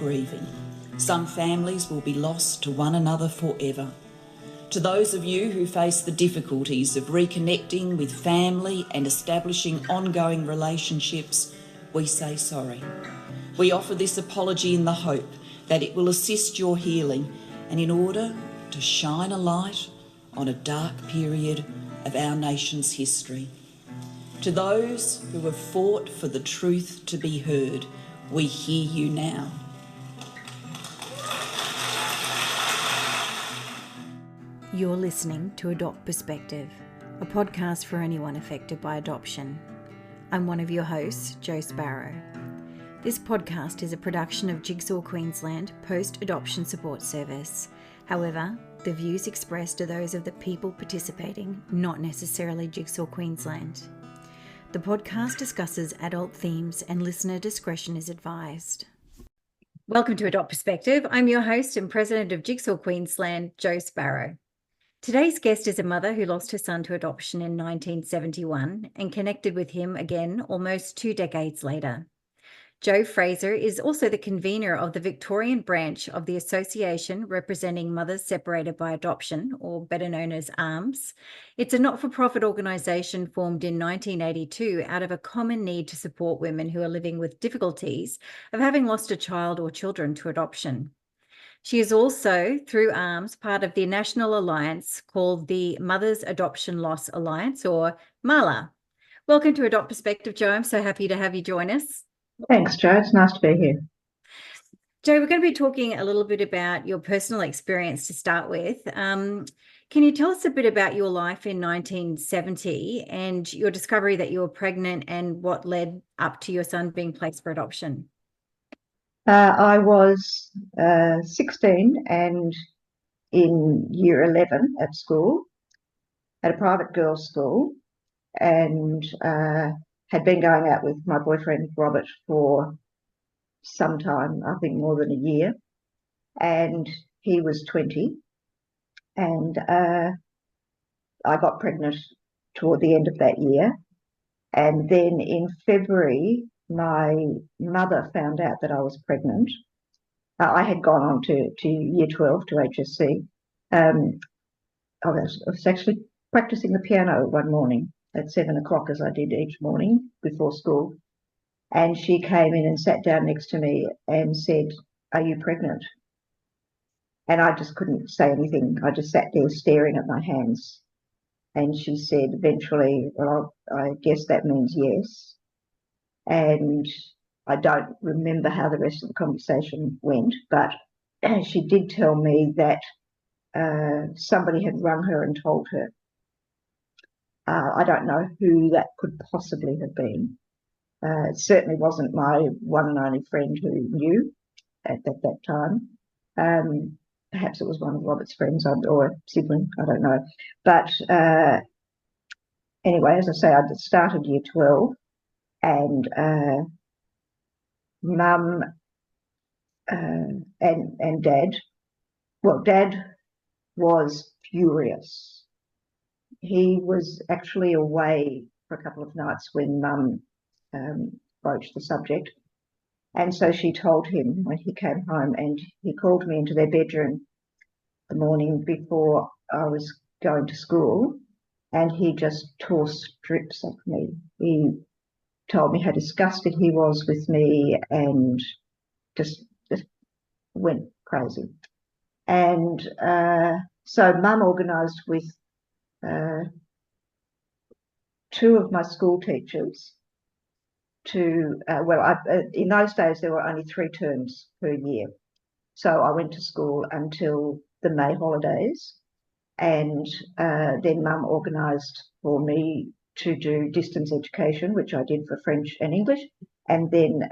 grieving. Some families will be lost to one another forever. To those of you who face the difficulties of reconnecting with family and establishing ongoing relationships, we say sorry. We offer this apology in the hope that it will assist your healing and in order to shine a light on a dark period of our nation's history. To those who have fought for the truth to be heard, we hear you now. You're listening to Adopt Perspective, a podcast for anyone affected by adoption. I'm one of your hosts, Jo Sparrow. This podcast is a production of Jigsaw Queensland Post-Adoption Support Service. However, the views expressed are those of the people participating, not necessarily Jigsaw Queensland. The podcast discusses adult themes and listener discretion is advised. Welcome to Adopt Perspective. I'm your host and president of Jigsaw Queensland, Jo Sparrow. Today's guest is a mother who lost her son to adoption in 1971 and connected with him again almost 2 decades later. Jo Fraser is also the convener of the Victorian branch of the Association representing Mothers Separated by Adoption, or better known as ARMS. It's a not-for-profit organisation formed in 1982 out of a common need to support women who are living with difficulties of having lost a child or children to adoption. She is also, through ARMS, part of the national alliance called the Mothers Adoption Loss Alliance, or MALA. Welcome to Adopt Perspective, Jo. I'm so happy to have you join us. Thanks, Jo. It's nice to be here. Jo, we're going to be talking a little bit about your personal experience to start with. Can you tell us a bit about your life in 1970 and your discovery that you were pregnant and what led up to your son being placed for adoption? I was 16 and in year 11 at school, at a private girls' school, and had been going out with my boyfriend Robert for some time, I think more than a year, and he was 20, and I got pregnant toward the end of that year. And then in February, my mother found out that I was pregnant. I had gone on to year 12, to HSC. I was actually practicing the piano one morning at 7 o'clock, as I did each morning before school. And she came in and sat down next to me and said, "Are you pregnant?" And I just couldn't say anything. I just sat there staring at my hands. And she said eventually, "Well, I guess that means yes." And I don't remember how the rest of the conversation went, but she did tell me that somebody had rung her and told her. I don't know who that could possibly have been. It certainly wasn't my one and only friend who knew at that time. Perhaps it was one of Robert's friends or a sibling, I don't know. But anyway, as I say, I started year 12 and Mum and Dad, well, Dad was furious. He was actually away for a couple of nights when Mum broached the subject. And so she told him when he came home, and he called me into their bedroom the morning before I was going to school, and he just tore strips off me. He told me how disgusted he was with me and just went crazy. And so Mum organised with 2 of my school teachers to, in those days there were only 3 terms per year. So I went to school until the May holidays, and then Mum organised for me to do distance education, which I did for French and English, and then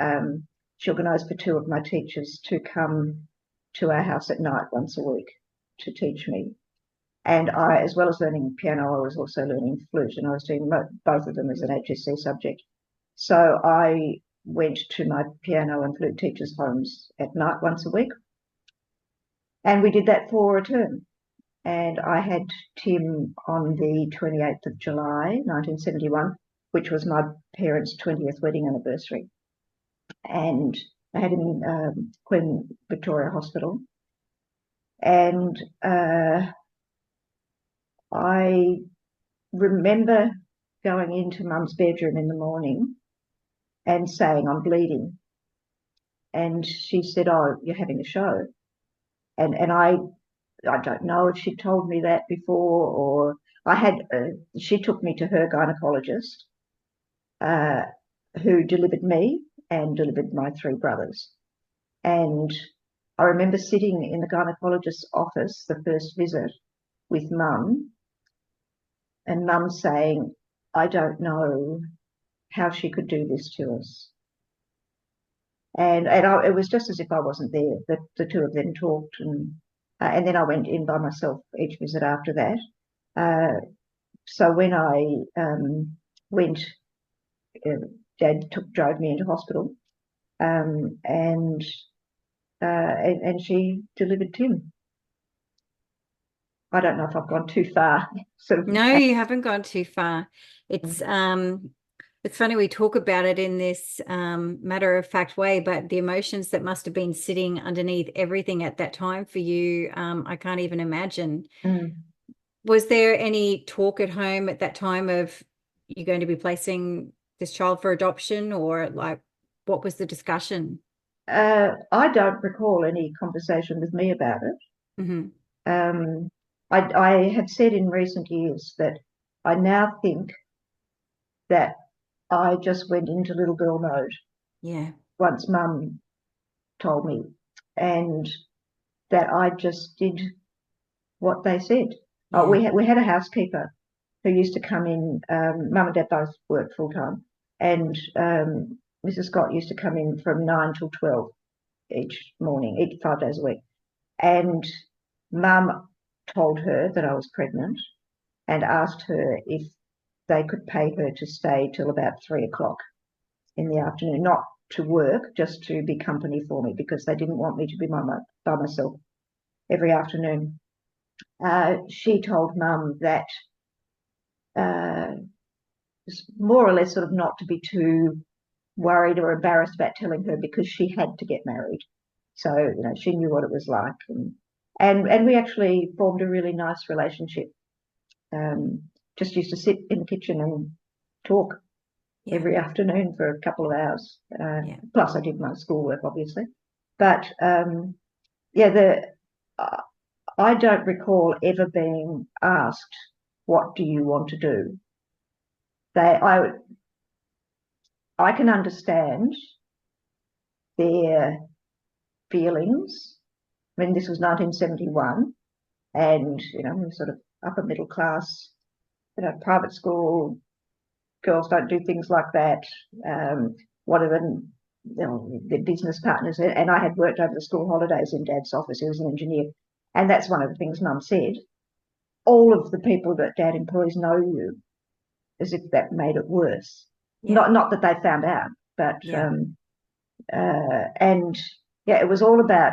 she organised for 2 of my teachers to come to our house at night once a week to teach me. And I, as well as learning piano, I was also learning flute, and I was doing both of them as an HSC subject. So I went to my piano and flute teachers' homes at night once a week, and we did that for a term. And I had Tim on the 28th of July, 1971, which was my parents' 20th wedding anniversary. And I had him in Queen Victoria Hospital, and I remember going into Mum's bedroom in the morning and saying, "I'm bleeding," and she said, "Oh, you're having a show," and I don't know if she told me that before, or she took me to her gynecologist, uh, who delivered me and delivered my three brothers. And I remember sitting in the gynecologist's office, the first visit, with Mum, and Mum saying, "I don't know how she could do this to us." It was just as if I wasn't there. The two of them talked, and then I went in by myself each visit after that. So when I went, Dad drove me into hospital, and she delivered Tim. I don't know if I've gone too far. No, you haven't gone too far. It's funny we talk about it in this matter-of-fact way, but the emotions that must have been sitting underneath everything at that time for you, I can't even imagine. Was there any talk at home at that time of you going to be placing this child for adoption, or like what was the discussion? I don't recall any conversation with me about it. Mm-hmm. I have said in recent years that I now think that I just went into little girl mode. Yeah. Once Mum told me, and that I just did what they said. Yeah. We had a housekeeper who used to come in. Mum and Dad both worked full time, and Mrs. Scott used to come in from 9 till 12 each morning, 5 days a week. And Mum told her that I was pregnant and asked her if they could pay her to stay till about 3 o'clock in the afternoon, not to work, just to be company for me, because they didn't want me to be by myself every afternoon. She told Mum that more or less sort of not to be too worried or embarrassed about telling her, because she had to get married. So, she knew what it was like. And we actually formed a really nice relationship. Just used to sit in the kitchen and talk every afternoon for a couple of hours. Plus I did my schoolwork, obviously. But I don't recall ever being asked, "What do you want to do?" I can understand their feelings. I mean, this was 1971, and sort of upper middle class, private school. Girls don't do things like that. One of them, their business partners, and I had worked over the school holidays in Dad's office. He was an engineer, and that's one of the things Mum said. All of the people that Dad employs know you, as if that made it worse. Not that they found out, but it was all about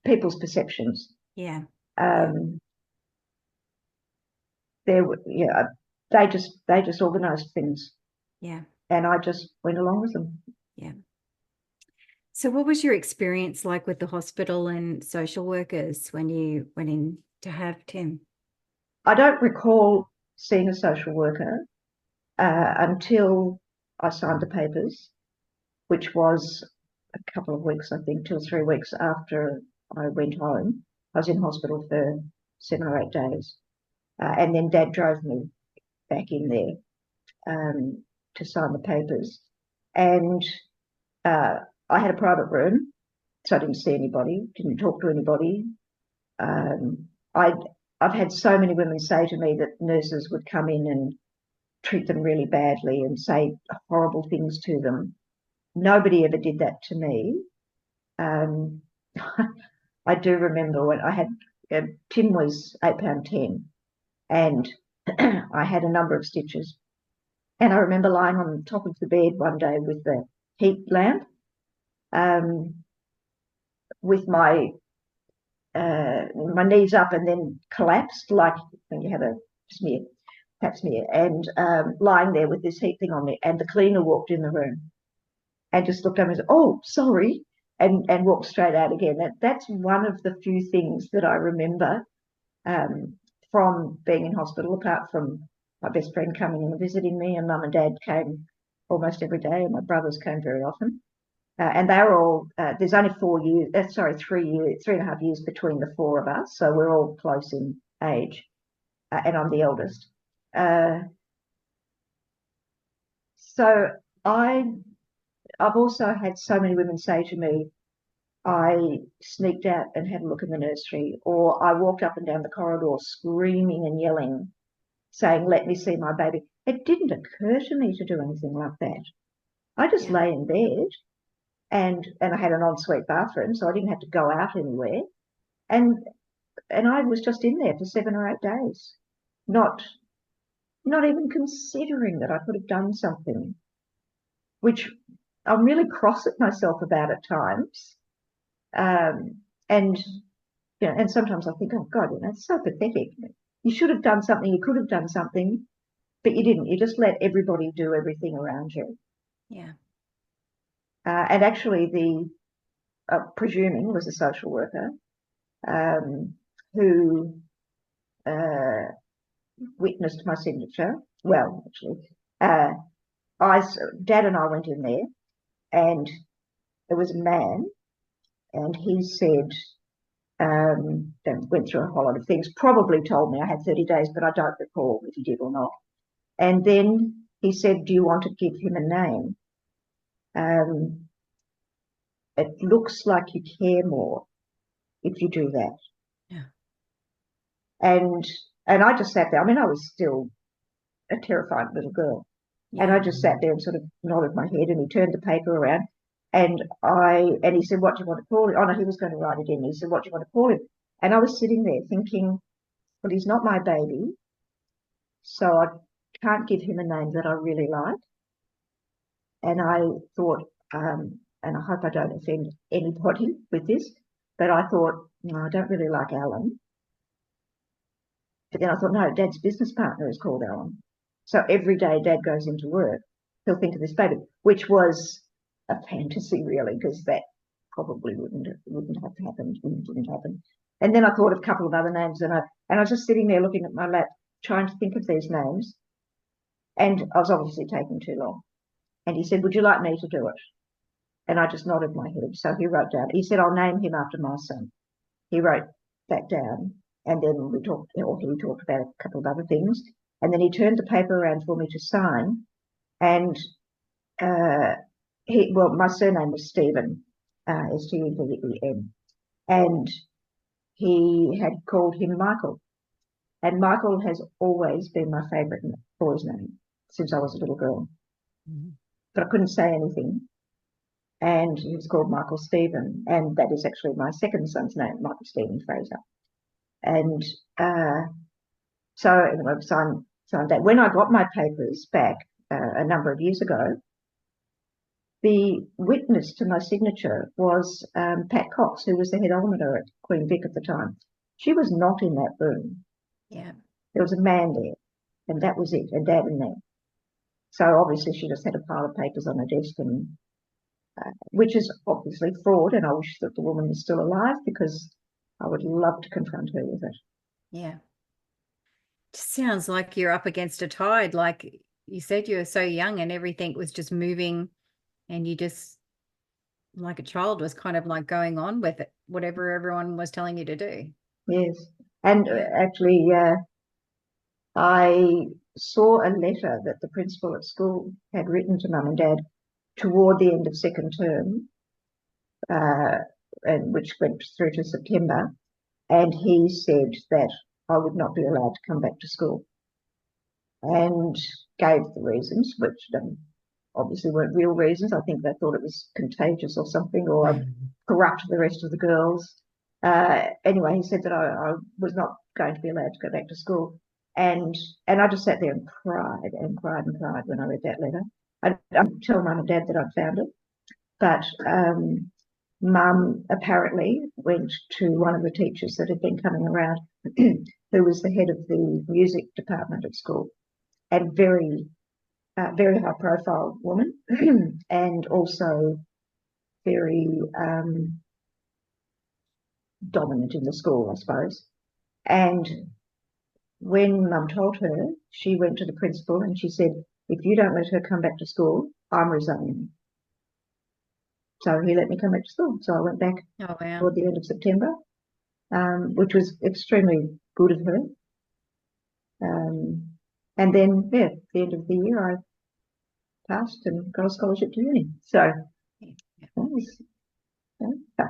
people's perceptions. They just organised things. And I just went along with them. So what was your experience like with the hospital and social workers when you went in to have Tim? I don't recall seeing a social worker until I signed the papers, which was a couple of weeks, I think, 2 or 3 weeks after I went home. I was in hospital for 7 or 8 days. And then Dad drove me back in there to sign the papers. And I had a private room, so I didn't see anybody, didn't talk to anybody. I've had so many women say to me that nurses would come in and treat them really badly and say horrible things to them. Nobody ever did that to me. I do remember when I had Tim was £8.10, and I had a number of stitches. And I remember lying on top of the bed one day with the heat lamp, with my knees up, and then collapsed like when you have a smear. taps me, and lying there with this heat thing on me, and the cleaner walked in the room and just looked at me and said, "Oh, sorry," and walked straight out again. That's one of the few things that I remember from being in hospital, apart from my best friend coming in and visiting me, and Mum and Dad came almost every day, and my brothers came very often. And they were all, there's only 3.5 years between the four of us, so we're all close in age, and I'm the eldest. So I've also had so many women say to me, I sneaked out and had a look in the nursery, or I walked up and down the corridor screaming and yelling, saying, "Let me see my baby." It didn't occur to me to do anything like that. I just lay in bed, and I had an ensuite bathroom, so I didn't have to go out anywhere. And I was just in there for 7 or 8 days, not even considering that I could have done something, which I'm really cross at myself about at times. And and sometimes I think, oh God, it's so pathetic. You should have done something. You could have done something, but you didn't. You just let everybody do everything around you. Yeah. And actually, the presuming was a social worker who witnessed my signature. Well, actually, Dad and I went in there, and there was a man, and he said, went through a whole lot of things, probably told me I had 30 days, but I don't recall if he did or not. And then he said, "Do you want to give him a name? It looks like you care more if you do that." Yeah. And I just sat there. I mean, I was still a terrified little girl. Yeah. And I just sat there and sort of nodded my head, and he turned the paper around, and he said, "What do you want to call him?" Oh no, he was going to write it in. He said, "What do you want to call him?" And I was sitting there thinking, well, he's not my baby, so I can't give him a name that I really like. And I thought, and I hope I don't offend anybody with this, but I thought, no, I don't really like Alan. But then I thought, no, Dad's business partner is called Alan. So every day Dad goes into work, he'll think of this baby, which was a fantasy really, because that probably wouldn't have happened, didn't happen. And then I thought of a couple of other names, and I was just sitting there looking at my lap, trying to think of these names, and I was obviously taking too long. And he said, "Would you like me to do it?" And I just nodded my head. So he wrote down, he said, "I'll name him after my son." He wrote that down, and then he talked about a couple of other things, and then he turned the paper around for me to sign, and my surname was Stephen, Stephen, and he had called him Michael, and Michael has always been my favourite boy's name since I was a little girl. Mm-hmm. But I couldn't say anything, and he was called Michael Stephen, and that is actually my second son's name, Michael Stephen Fraser. And so anyway, signed that. When I got my papers back a number of years ago, the witness to my signature was Pat Cox, who was the head almoner at Queen Vic at the time. She was not in that room. Yeah. There was a man there, and that was it, and Dad in there. So obviously she just had a pile of papers on her desk, and which is obviously fraud, and I wish that the woman was still alive, because I would love to confront her with it. Yeah. Just sounds like you're up against a tide. Like you said, you were so young and everything was just moving, and you just, like a child, was kind of like going on with it, whatever everyone was telling you to do. Yes. And actually, I saw a letter that the principal at school had written to Mum and Dad toward the end of second term, and which went through to September, and he said that I would not be allowed to come back to school, and gave the reasons, which obviously weren't real reasons. I think they thought it was contagious or something, or corrupt the rest of the girls. Anyway, he said that I was not going to be allowed to go back to school. And I just sat there and cried and cried and cried when I read that letter. I didn't tell Mum and Dad that I'd found it, but Mum apparently went to one of the teachers that had been coming around, who was the head of the music department at school, and very high profile woman, and also very dominant in the school, I suppose. And when Mum told her, she went to the principal and she said, if you don't let her come back to school, I'm resigning. So he let me come back to school. So I went back toward the end of September, which was extremely good of her. And then, at the end of the year, I passed and got a scholarship to uni. So that was,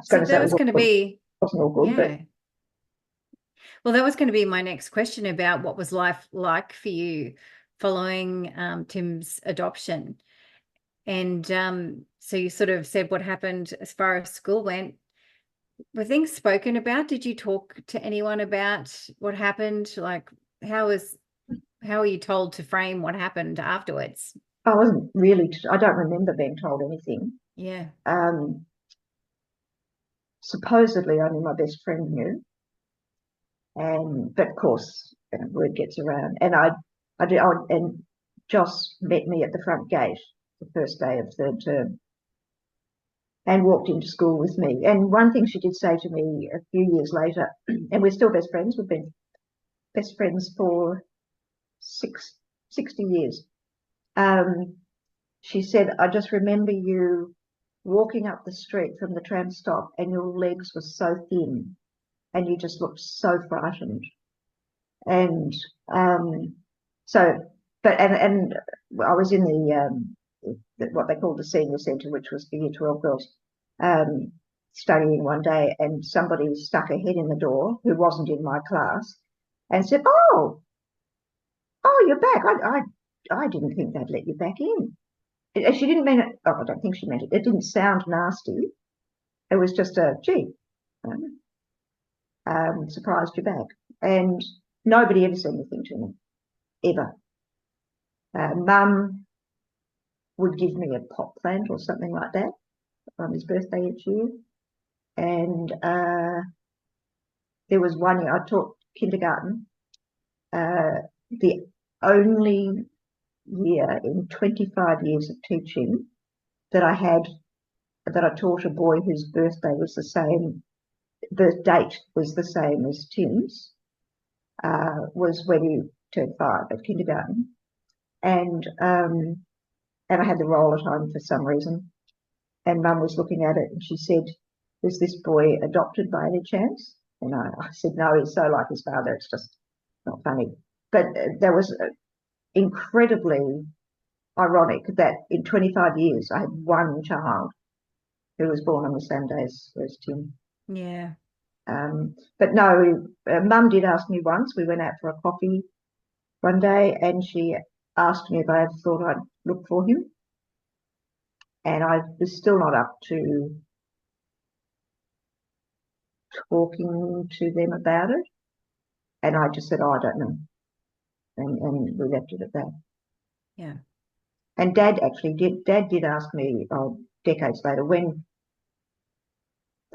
that was going to be, wasn't all good, but well, that was going to be my next question about what was life like for you following Tim's adoption. And so you sort of said what happened as far as school went. Were things spoken about? Did you talk to anyone about what happened? Like, how were you told to frame what happened afterwards? I wasn't really, I don't remember being told anything. Yeah. Supposedly only my best friend knew. But of course, word gets around. And and Joss met me at the front gate the first day of third term and walked into school with me. And one thing she did say to me a few years later, and we're still best friends, we've been best friends for 60 years. She said, I just remember you walking up the street from the tram stop and your legs were so thin and you just looked so frightened. And but I was in what they called the senior centre, which was for Year 12 girls, studying one day, and somebody stuck a head in the door who wasn't in my class and said, oh, you're back. I didn't think they'd let you back in. She didn't mean it. Oh, I don't think she meant it. It didn't sound nasty. It was just surprised you're back. And nobody ever said anything to me, ever. Mum would give me a pot plant or something like that on his birthday each year. And there was one year I taught kindergarten, the only year in 25 years of teaching that I taught a boy whose birthday was the same, the date was the same as Tim's, was when he turned 5 at kindergarten. And I had the roll at home for some reason. And Mum was looking at it and she said, was this boy adopted by any chance? And I said, no, he's so like his father, it's just not funny. But that was incredibly ironic that in 25 years I had one child who was born on the same day as Tim. Yeah. But no, Mum did ask me once. We went out for a coffee one day and she asked me if I ever thought I'd look for him. And I was still not up to talking to them about it. And I just said, oh, I don't know. And we left it at that. Yeah. And Dad did ask me decades later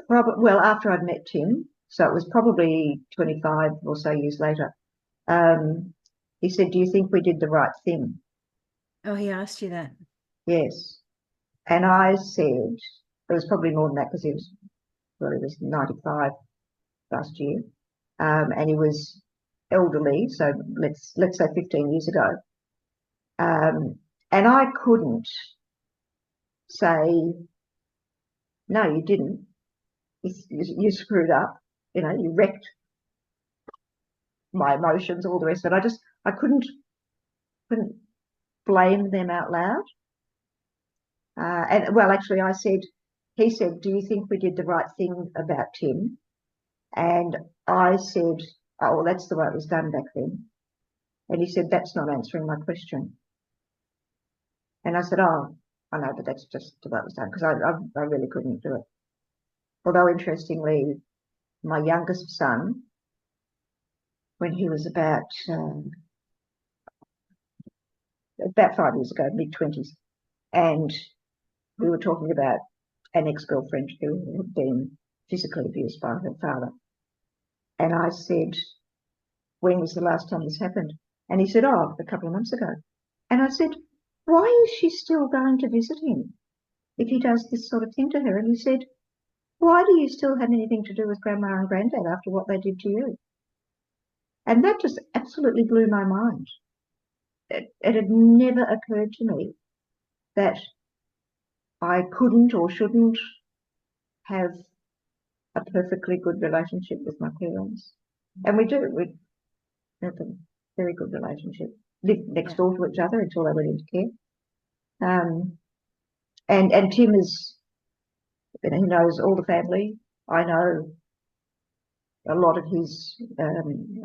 after I'd met Tim, so it was probably 25 or so years later, he said, do you think we did the right thing? Oh, he asked you that? Yes. And I said, it was probably more than that because he was 95 last year. And he was elderly, so let's say 15 years ago. And I couldn't say, no, you didn't. You screwed up. You wrecked my emotions, all the rest of it. I couldn't blame them out loud. Actually, he said, do you think we did the right thing about Tim? And I said, oh, well, that's the way it was done back then. And he said, that's not answering my question. And I said, oh, I know, but that's just the way it was done, because I really couldn't do it. Although, interestingly, my youngest son, when he was about 5 years ago, mid-20s, and we were talking about an ex-girlfriend who had been physically abused by her father. And I said, when was the last time this happened? And he said, oh, a couple of months ago. And I said, why is she still going to visit him if he does this sort of thing to her? And he said, why do you still have anything to do with Grandma and Granddad after what they did to you? And that just absolutely blew my mind. It had never occurred to me that I couldn't or shouldn't have a perfectly good relationship with my parents. And we do. We have a very good relationship. Lived next door to each other until they went into care. And Tim is, he knows all the family. I know a lot of his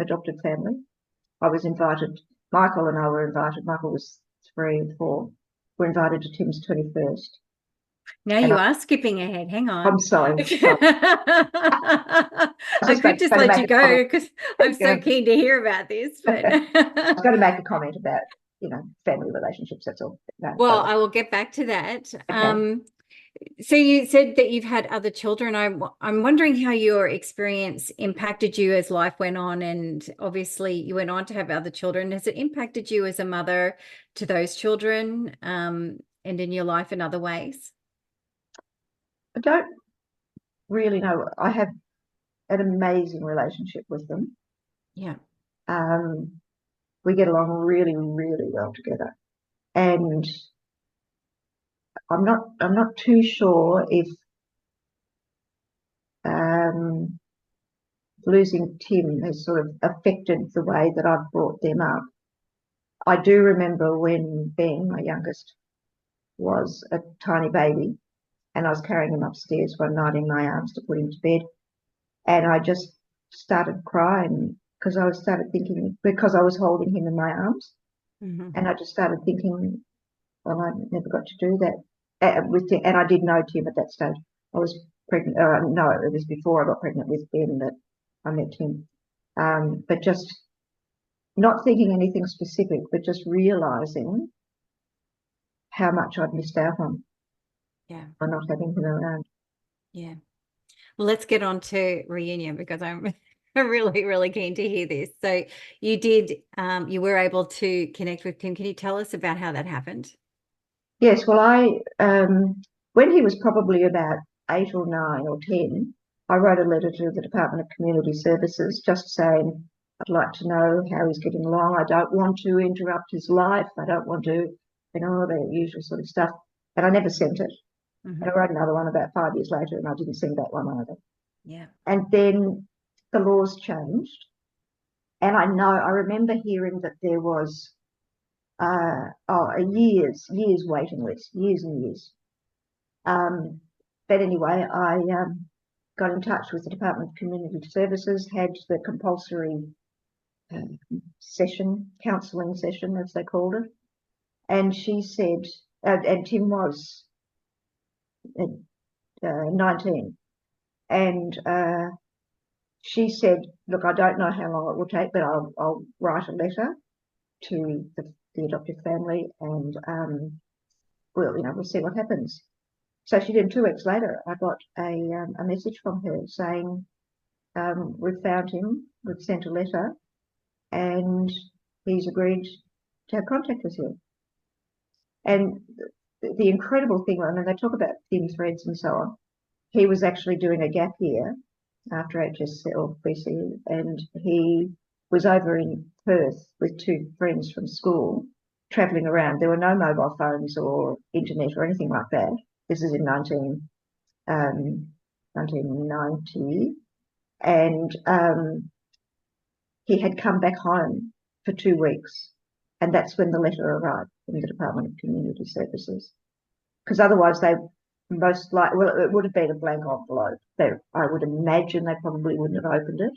adopted family. I was invited, Michael and I were invited, Michael was 3 or 4, were invited to Tim's 21st. Now you are skipping ahead. Hang on. I'm sorry. I could just let you go because I'm so keen to hear about this. But I was going to make a comment about, family relationships, that's all. No, well, I will get back to that. Okay. So you said that you've had other children. I'm wondering how your experience impacted you as life went on, and obviously you went on to have other children. Has it impacted you as a mother to those children, and in your life in other ways? I don't really know. I have an amazing relationship with them. Yeah. We get along really, really well together. And I'm not too sure if losing Tim has sort of affected the way that I've brought them up. I do remember when Ben, my youngest, was a tiny baby, and I was carrying him upstairs one night in my arms to put him to bed, and I just started crying because I was holding him in my arms, and I just started thinking, well, I never got to do that with Tim, and I did know Tim at that stage. I was pregnant. No, it was before I got pregnant with Ben that I met Tim. But just not thinking anything specific, but just realising how much I'd missed out on. Yeah. By not having him around. Yeah. Well, let's get on to reunion because I'm really, really keen to hear this. So you were able to connect with Tim. Can you tell us about how that happened? Yes, well, when he was probably about 8 or 9 or 10, I wrote a letter to the Department of Community Services just saying, I'd like to know how he's getting along. I don't want to interrupt his life. I don't want to, the usual sort of stuff. And I never sent it. And I wrote another one about 5 years later, and I didn't send that one either. Yeah. And then the laws changed. And I remember hearing that there was a years waiting list, years and years. But anyway, I got in touch with the Department of Community Services, had the compulsory counselling session, as they called it. And she said, and Tim was 19. And she said, look, I don't know how long it will take, but I'll write a letter to the adoptive family, and we'll see what happens. So she did. 2 weeks later, I got a message from her saying, we've found him, we've sent a letter, and he's agreed to have contact with you. And the incredible thing, they talk about thin threads and so on. He was actually doing a gap year after HSLBC, and he was over in Perth with 2 friends from school, travelling around. There were no mobile phones or internet or anything like that. This is in 1990. And he had come back home for 2 weeks. And that's when the letter arrived from the Department of Community Services. Because otherwise they most likely, well, it would have been a blank envelope. I would imagine they probably wouldn't have opened it.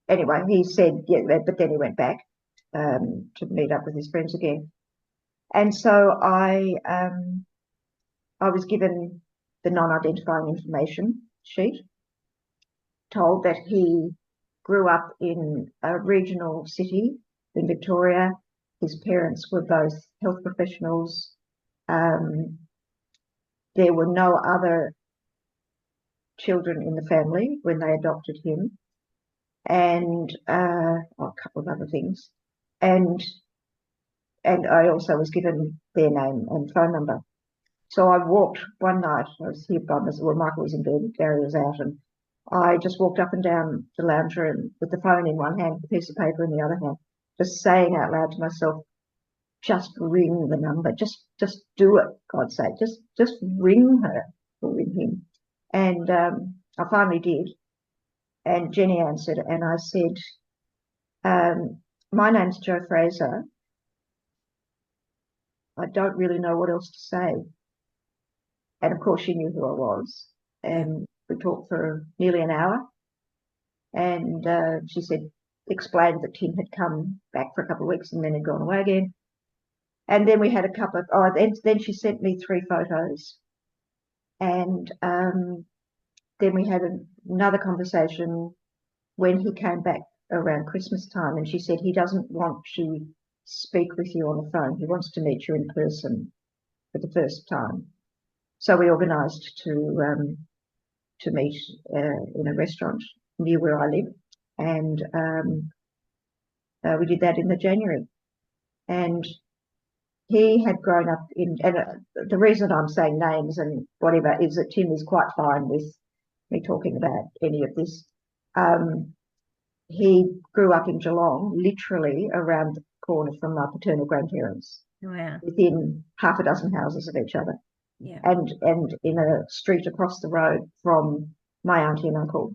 Anyway, he said, yeah, but then he went back to meet up with his friends again. And so I was given the non-identifying information sheet, told that he grew up in a regional city in Victoria. His parents were both health professionals. There were no other children in the family when they adopted him, and a couple of other things. And and I also was given their name and phone number. So I walked one night, I was here by myself, well, Michael was in bed, Gary was out, and I just walked up and down the lounge room with the phone in one hand, the piece of paper in the other hand, just saying out loud to myself, just ring the number, just do it, God's sake, just ring her or ring him. And I finally did. And Jenny answered, and I said, my name's Jo Fraser. I don't really know what else to say. And of course, she knew who I was. And we talked for nearly an hour. And she said, explained that Tim had come back for a couple of weeks and then had gone away again. And then we had a couple of, then she sent me 3 photos. And then we had another conversation when he came back around Christmas time. And she said he doesn't want to speak with you on the phone. He wants to meet you in person for the first time. So we organised to meet in a restaurant near where I live. And we did that in the January. And he had grown up in, and the reason I'm saying names and whatever is that Tim is quite fine with me talking about any of this. He grew up in Geelong, literally around the corner from my paternal grandparents. Wow. Within half a dozen houses of each other. Yeah. And in a street across the road from my auntie and uncle.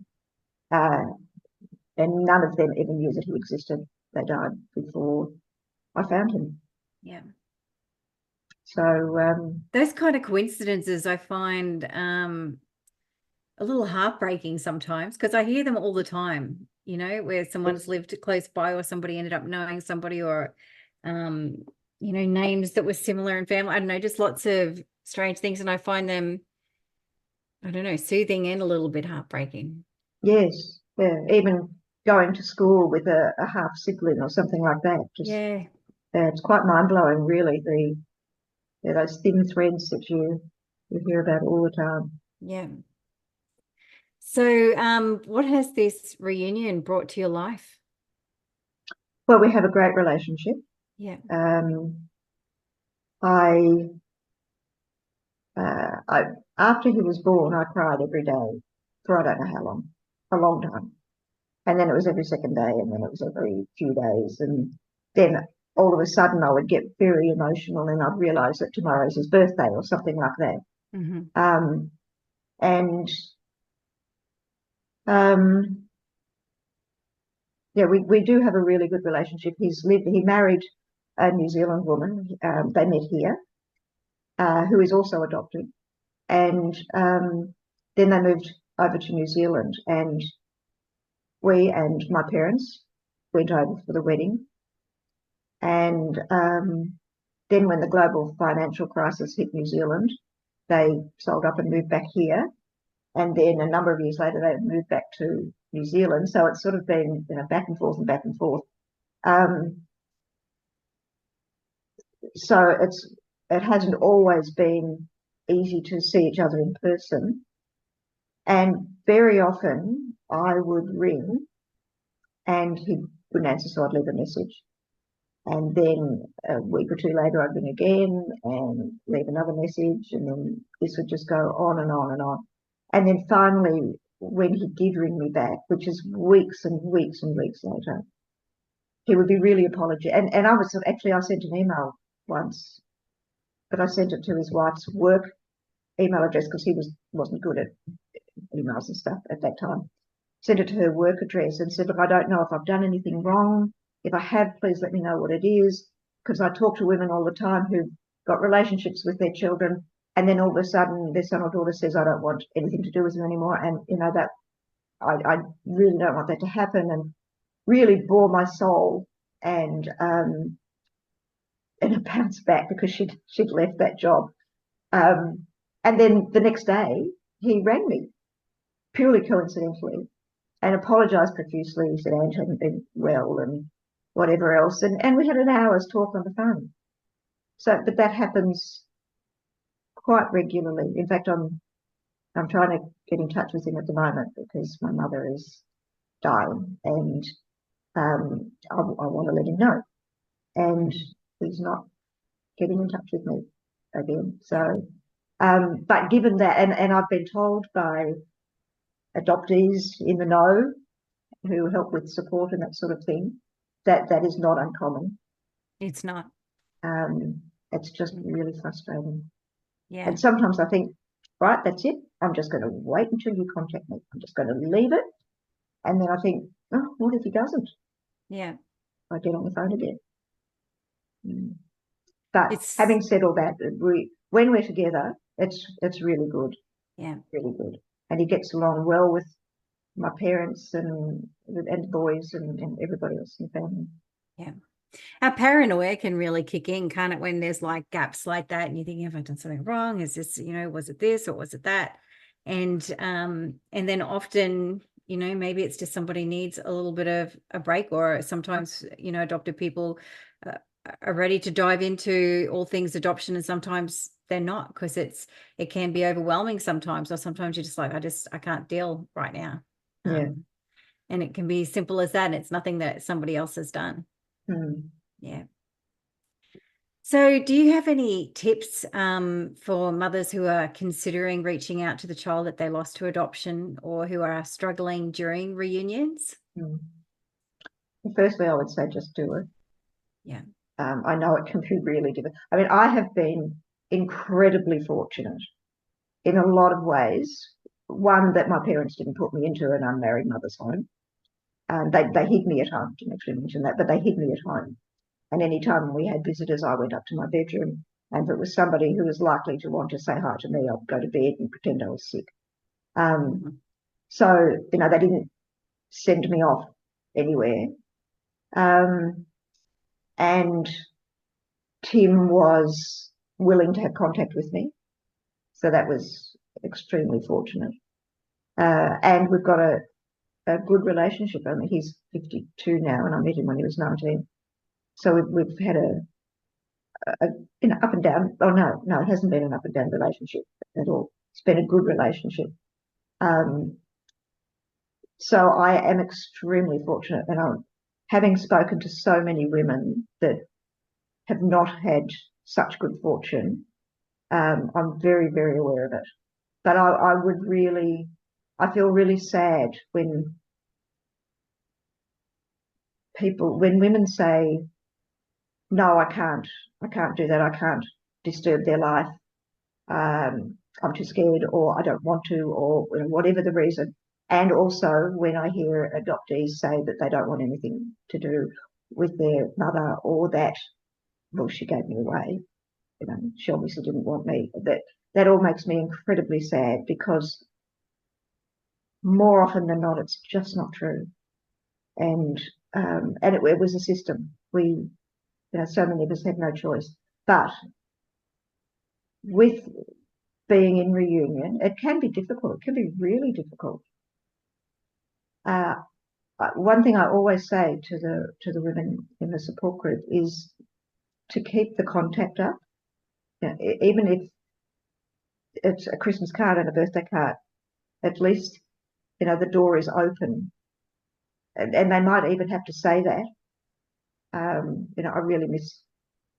And none of them ever knew that he existed. They died before I found him. Yeah. So those kind of coincidences I find a little heartbreaking sometimes, because I hear them all the time, you know, where someone's lived close by or somebody ended up knowing somebody, or you know, names that were similar in family. I don't know, just lots of strange things, and I find them, I don't know, soothing and a little bit heartbreaking. Yes, yeah. Even going to school with a half sibling or something like that. Just, yeah. It's quite mind blowing, really. Those thin threads that you hear about all the time. Yeah. So what has this reunion brought to your life? Well, we have a great relationship. Yeah. I after he was born, I cried every day for I don't know how long, a long time. And then it was every second day, and then it was every few days. And then all of a sudden I would get very emotional and I'd realise that tomorrow's his birthday or something like that. Mm-hmm. Yeah, we do have a really good relationship. He married a New Zealand woman. They met here, who is also adopted. And then they moved over to New Zealand, and we and my parents went over for the wedding. And then when the global financial crisis hit New Zealand, they sold up and moved back here. And then a number of years later, they moved back to New Zealand. So it's sort of been, you know, back and forth and back and forth. So it hasn't always been easy to see each other in person. And very often I would ring and he wouldn't answer, so I'd leave a message. And then a week or two later, I'd ring again and leave another message. And then this would just go on and on and on. And then finally, when he did ring me back, which is weeks and weeks and weeks later, he would be really apologetic. And I was actually, I sent an email once, but I sent it to his wife's work email address because he wasn't good at emails and stuff at that time. Sent it to her work address and said, look, I don't know if I've done anything wrong. If I have, please let me know what it is, because I talk to women all the time who've got relationships with their children, and then all of a sudden their son or daughter says, I don't want anything to do with them anymore. And, you know, that I really don't want that to happen, and really bore my soul. And it bounced back because she'd left that job. And then the next day he rang me, purely coincidentally, and apologised profusely. He said Ange hadn't been well and whatever else. And we had an hour's talk on the phone. So, but that happens quite regularly. In fact, I'm trying to get in touch with him at the moment because my mother is dying, and I want to let him know. And he's not getting in touch with me again. So, but given that, and I've been told by adoptees in the know who help with support and that sort of thing, that is not uncommon. It's not. It's just really frustrating. Yeah. And sometimes I think, right, that's it. I'm just going to wait until you contact me. I'm just going to leave it. And then I think, oh, what if he doesn't? Yeah. I get on the phone again. But having said all that, when we're together, it's really good. Yeah. Really good. And he gets along well with my parents and the boys and everybody else in the family. Yeah. Our paranoia can really kick in, can't it, when there's like gaps like that and you think, have I done something wrong? Is this, was it this or was it that? And then often, maybe it's just somebody needs a little bit of a break, or sometimes, adopted people are ready to dive into all things adoption, and sometimes they're not, because it can be overwhelming sometimes, or sometimes you're just like, I can't deal right now. Yeah. And it can be simple as that. And it's nothing that somebody else has done. Yeah. So do you have any tips for mothers who are considering reaching out to the child that they lost to adoption, or who are struggling during reunions? Firstly, I would say just do it. Yeah. I know it can be really difficult. I mean, I have been incredibly fortunate in a lot of ways. One, that my parents didn't put me into an unmarried mother's home. They hid me at home. Didn't actually mention that, but they hid me at home. And any time we had visitors, I went up to my bedroom, and if it was somebody who was likely to want to say hi to me, I'd go to bed and pretend I was sick. So, they didn't send me off anywhere. And Tim was willing to have contact with me. So that was extremely fortunate. And we've got a good relationship. I mean, he's 52 now, and I met him when he was 19. So we've had a up and down. Oh no, it hasn't been an up and down relationship at all. It's been a good relationship. So I am extremely fortunate, and I'm having spoken to so many women that have not had such good fortune. I'm very, very aware of it. But I feel really sad when women say, no, I can't do that. I can't disturb their life. I'm too scared, or I don't want to, or whatever the reason. And also when I hear adoptees say that they don't want anything to do with their mother, or that, well, she gave me away. She obviously didn't want me. That all makes me incredibly sad, because more often than not, it's just not true. And it was a system. So many of us had no choice. But with being in reunion, it can be difficult. It can be really difficult. One thing I always say to the women in the support group is to keep the contact up. Even if it's a Christmas card and a birthday card, at least the door is open, and they might even have to say that. I really miss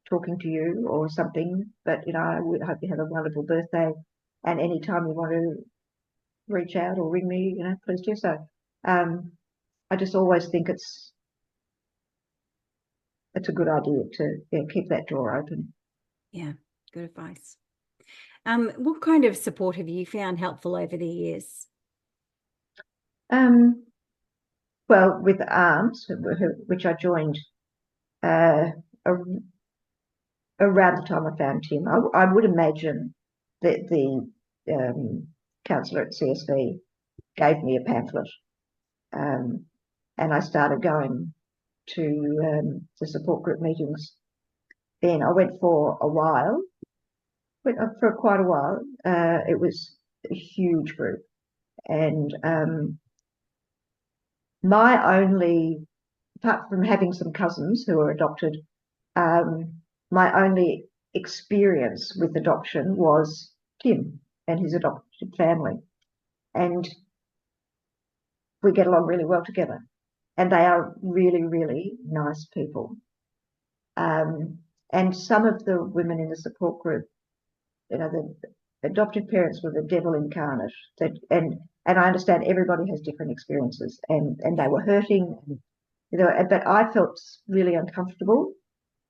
talking to you or something, but I would hope you have a wonderful birthday, and anytime you want to reach out or ring me, please do so. I just always think it's a good idea to keep that door open. Yeah, good advice. What kind of support have you found helpful over the years? Well, with ARMS, which I joined around the time I found Tim, I would imagine that the counsellor at CSV gave me a pamphlet, and I started going to the support group meetings. Then I went for a while, for quite a while. It was a huge group, and apart from having some cousins who were adopted, my only experience with adoption was Tim and his adopted family. And we get along really well together. And they are really, really nice people. And And some of the women in the support group, the adoptive parents were the devil incarnate. And I understand everybody has different experiences, and they were hurting, but I felt really uncomfortable,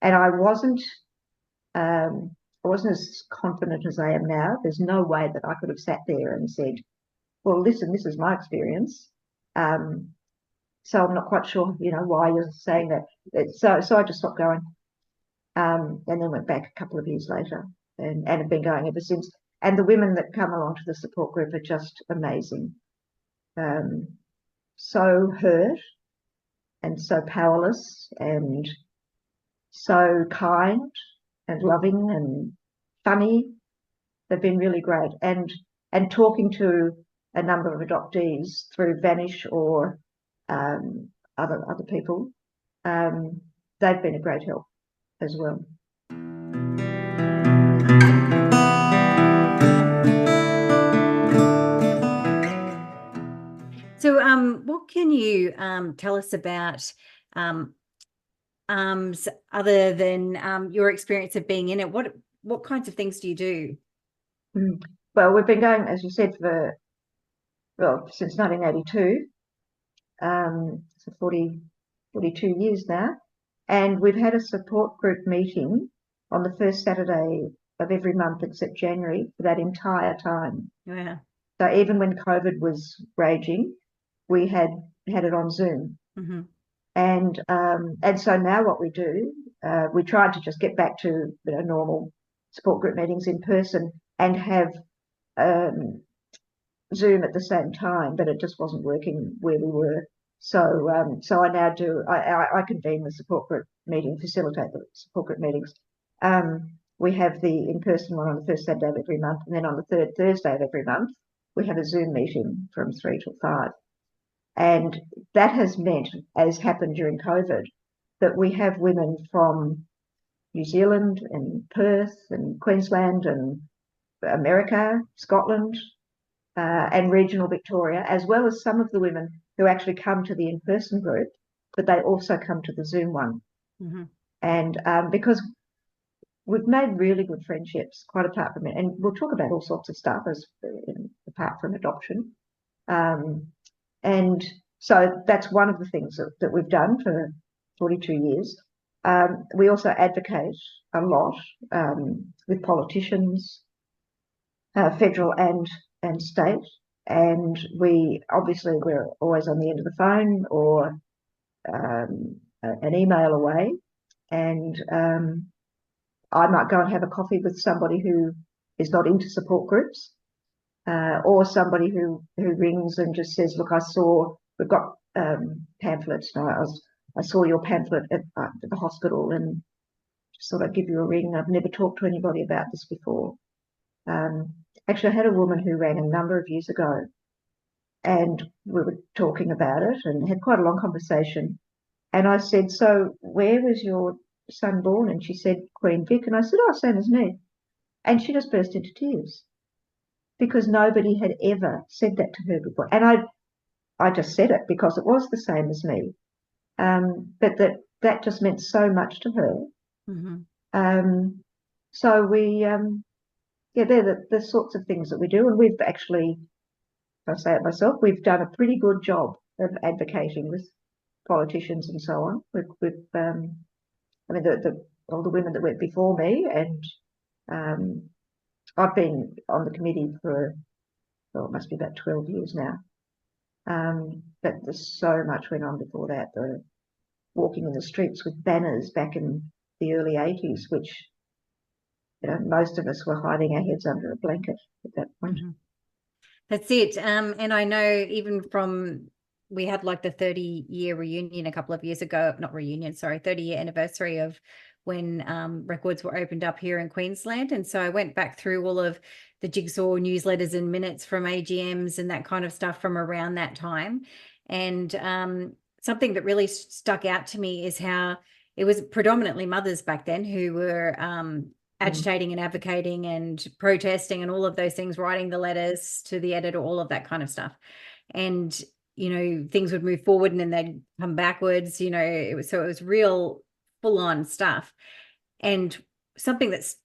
and I wasn't as confident as I am now. There's no way that I could have sat there and said, well, listen, this is my experience. So I'm not quite sure, why you're saying that. So I just stopped going, and then went back a couple of years later, and have been going ever since. And the women that come along to the support group are just amazing. So hurt and so powerless and so kind and loving and funny. They've been really great. And talking to a number of adoptees through Vanish or other people, they've been a great help as well. So what can you tell us about ARMS other than your experience of being in it? What kinds of things do you do? Well, we've been going, as you said, since 1982, so 42 years now. And we've had a support group meeting on the first Saturday of every month except January for that entire time. Yeah. So even when COVID was raging, we had it on Zoom. Mm-hmm. And so now what we do, we tried to just get back to normal support group meetings in person and have Zoom at the same time, but it just wasn't working where we were. So I now do. I convene the support group meeting, facilitate the support group meetings. We have the in-person one on the first Saturday of every month, and then on the third Thursday of every month, we have a Zoom meeting from 3 till 5. And that has meant, as happened during COVID, that we have women from New Zealand and Perth and Queensland and America, Scotland, and regional Victoria, as well as some of the women who actually come to the in-person group, but they also come to the Zoom one. Mm-hmm. And because we've made really good friendships, quite apart from it, and we'll talk about all sorts of stuff apart from adoption. And so that's one of the things that we've done for 42 years. We also advocate a lot with politicians, federal and state, and we're always on the end of the phone or an email away, and I might go and have a coffee with somebody who is not into support groups, or somebody who rings and just says, look, we've got pamphlets now. I saw your pamphlet at the hospital and just thought I'd give you a ring. I've never talked to anybody about this before. Actually, I had a woman who rang a number of years ago, and we were talking about it and had quite a long conversation. And I said, so where was your son born? And she said, Queen Vic. And I said, oh, same as me. And she just burst into tears because nobody had ever said that to her before. And I just said it because it was the same as me. But that just meant so much to her. Mm-hmm. So we, they're the sorts of things that we do. And we've actually, if I say it myself, we've done a pretty good job of advocating with politicians and so on. All the women that went before me, and I've been on the committee for, it must be about 12 years now. But there's so much went on before that. The walking in the streets with banners back in the early 80s, which most of us were hiding our heads under a blanket at that point. Mm-hmm. That's it. And I know even from, we had like the 30-year reunion a couple of years ago, not reunion, sorry, 30-year anniversary of when records were opened up here in Queensland. And so I went back through all of the jigsaw newsletters and minutes from AGMs and that kind of stuff from around that time. And something that really stuck out to me is how it was predominantly mothers back then who were agitating and advocating and protesting and all of those things, writing the letters to the editor, all of that kind of stuff. And, things would move forward and then they'd come backwards, so it was real full on stuff. And something that's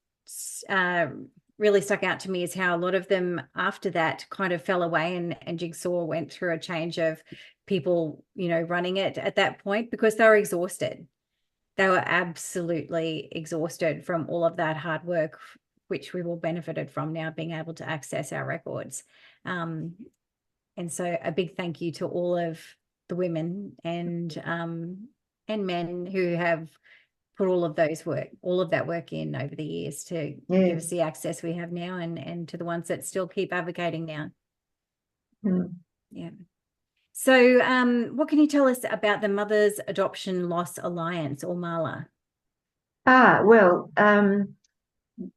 really stuck out to me is how a lot of them after that kind of fell away, and Jigsaw went through a change of people, running it at that point because they were exhausted. They were absolutely exhausted from all of that hard work, which we've all benefited from now being able to access our records. And so a big thank you to all of the women and men who have put all of that work in over the years to give us the access we have now, and to the ones that still keep advocating now. Yeah. So what can you tell us about the Mothers Adoption Loss Alliance, or MALA? Well,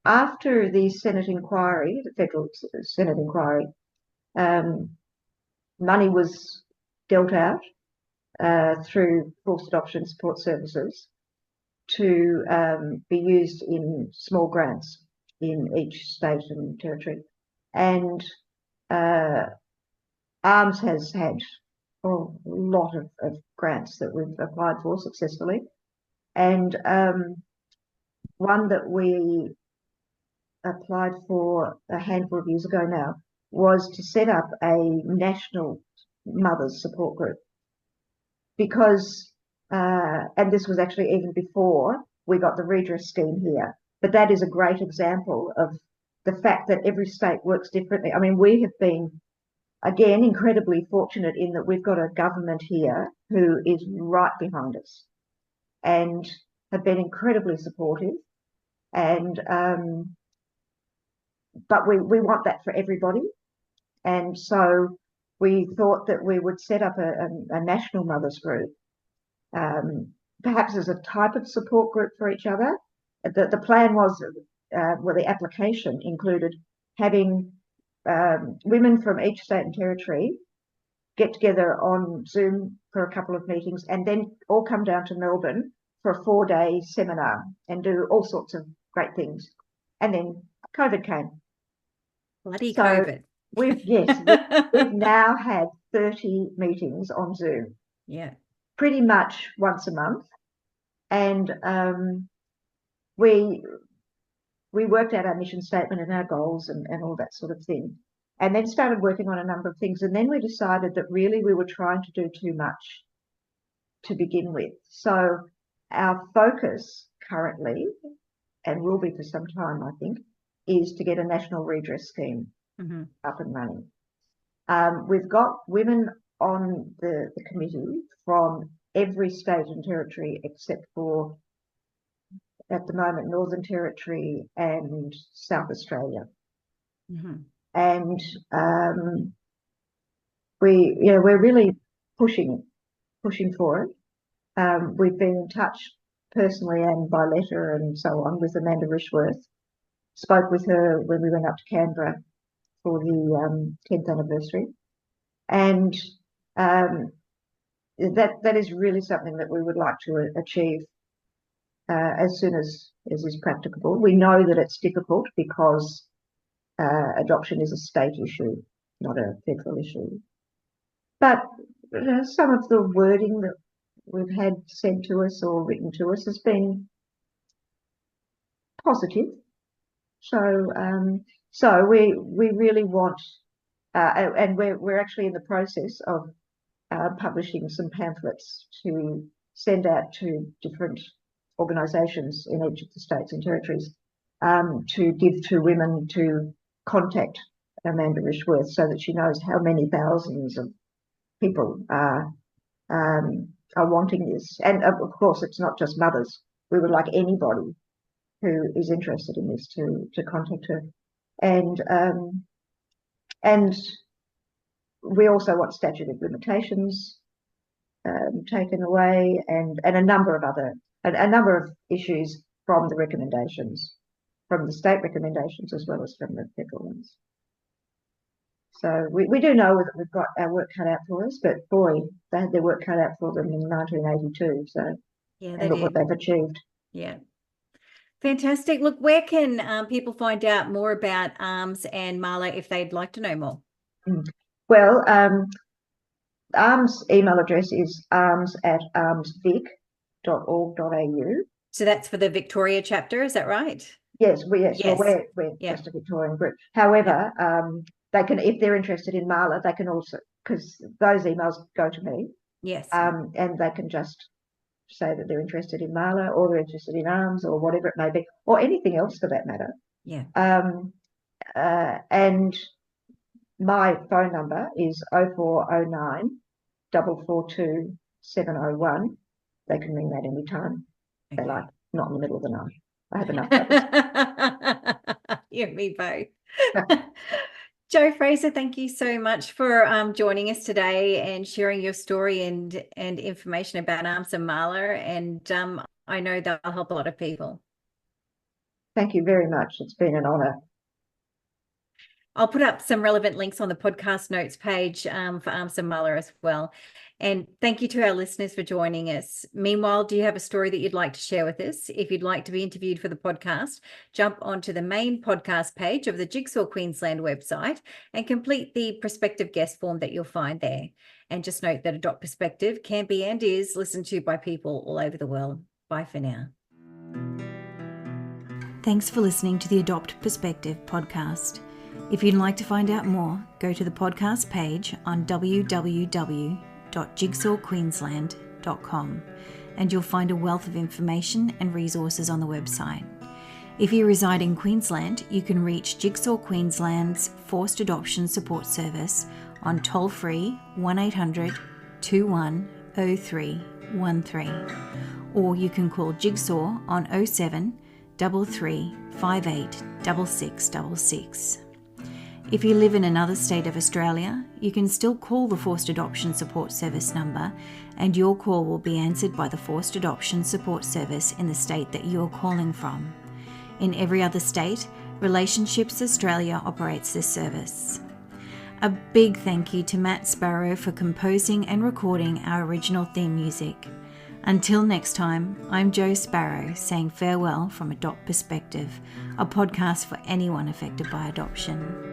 after the Senate inquiry, the federal Senate inquiry, money was dealt out through forced adoption support services to be used in small grants in each state and territory. And ARMS has had a lot of grants that we've applied for successfully. And one that we applied for a handful of years ago now was to set up a national mothers support group. Because and this was actually even before we got the redress scheme here, but that is a great example of the fact that every state works differently. I mean, we have been, again, incredibly fortunate in that we've got a government here who is right behind us and have been incredibly supportive. And but we want that for everybody. And so we thought that we would set up a national mothers group, perhaps as a type of support group for each other. The plan was, the application included having women from each state and territory get together on Zoom for a couple of meetings and then all come down to Melbourne for a 4-day seminar and do all sorts of great things. And then COVID came. Bloody COVID. We've now had 30 meetings on Zoom. Yeah. Pretty much once a month. And we worked out our mission statement and our goals and all that sort of thing. And then started working on a number of things. And then we decided that really we were trying to do too much to begin with. So our focus currently, and will be for some time, I think, is to get a national redress scheme up and running. We've got women on the committee from every state and territory except for, at the moment, Northern Territory and South Australia. And we're really pushing for it. We've been in touch personally and by letter and so on with Amanda Rishworth. Spoke with her when we went up to Canberra for the 10th anniversary. And that is really something that we would like to achieve as soon as is practicable. We know that it's difficult because adoption is a state issue, not a federal issue. But some of the wording that we've had sent to us or written to us has been positive. So we really want, and we're actually in the process of publishing some pamphlets to send out to different organisations in each of the states and territories to give to women to contact Amanda Rishworth so that she knows how many thousands of people are wanting this. And of course, it's not just mothers. We would like anybody who is interested in this to contact her. And we also want statute of limitations taken away, and a number of issues from the recommendations, from the state recommendations as well as from the federal ones. So we do know that we've got our work cut out for us, but boy, they had their work cut out for them in 1982. So yeah, and look what they've achieved. Yeah. Fantastic. Look, where can people find out more about ARMS and MALA if they'd like to know more? Well, ARMS email address is arms@armsvic.org.au, So that's for the Victoria chapter, is that right? Yes, well, Yes. we're Yeah. just a Victorian group. However, they can, if they're interested in Marla, they can also, because those emails go to me, Yes. and they can just say that they're interested in Marla, or they're interested in arms, or whatever it may be, or anything else for that matter. Yeah. And my phone number is 0409 442 701. They can ring that anytime they like, not in the middle of the night. I have enough others. You and me both. Jo Fraser, thank you so much for joining us today and sharing your story and information about Arms and Marla. And I know that'll help a lot of people. Thank you very much. It's been an honour. I'll put up some relevant links on the podcast notes page for Arms and Marla as well. And thank you to our listeners for joining us. Meanwhile, do you have a story that you'd like to share with us? If you'd like to be interviewed for the podcast, jump onto the main podcast page of the Jigsaw Queensland website and complete the prospective guest form that you'll find there. And just note that Adopt Perspective can be and is listened to by people all over the world. Bye for now. Thanks for listening to the Adopt Perspective podcast. If you'd like to find out more, go to the podcast page on www.jigsawqueensland.com and you'll find a wealth of information and resources on the website. If you reside in Queensland, you can reach Jigsaw Queensland's Forced Adoption Support Service on toll-free 1800 210313, or you can call Jigsaw on 07 33 58 6666. If you live in another state of Australia, you can still call the Forced Adoption Support Service number and your call will be answered by the Forced Adoption Support Service in the state that you're calling from. In every other state, Relationships Australia operates this service. A big thank you to Matt Sparrow for composing and recording our original theme music. Until next time, I'm Jo Sparrow saying farewell from Adopt Perspective, a podcast for anyone affected by adoption.